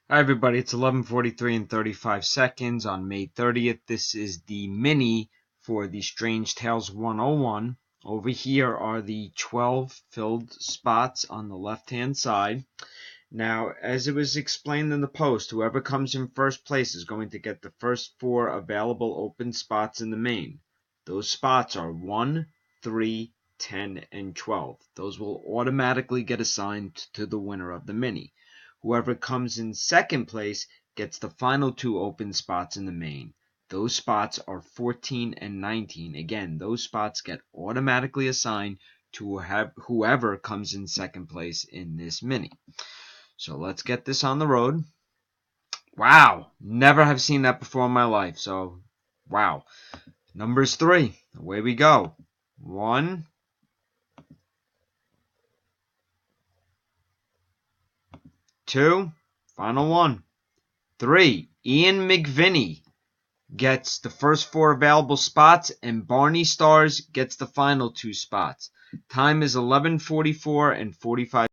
Hi everybody, it's 11:43 and 35 seconds on May 30th. This is the mini for the Strange Tales 101. Over here are the 12 filled spots on the left-hand side. Now, as it was explained in the post, whoever comes in first place is going to get the first 4 available open spots in the main. Those spots are 1, 3, 10, and 12. Those will automatically get assigned to the winner of the mini. Whoever comes in second place gets the final 2 open spots in the main. Those spots are 14 and 19. Again, those spots get automatically assigned to whoever comes in second place in this mini. So let's get this on the road. Wow, never have seen that before in my life. So, wow. Numbers 3, away we go. 1, 2, final 1. 3, Ian McVinney gets the first 4 available spots, and Barney Stars gets the final 2 spots. Time is 11:44 and 45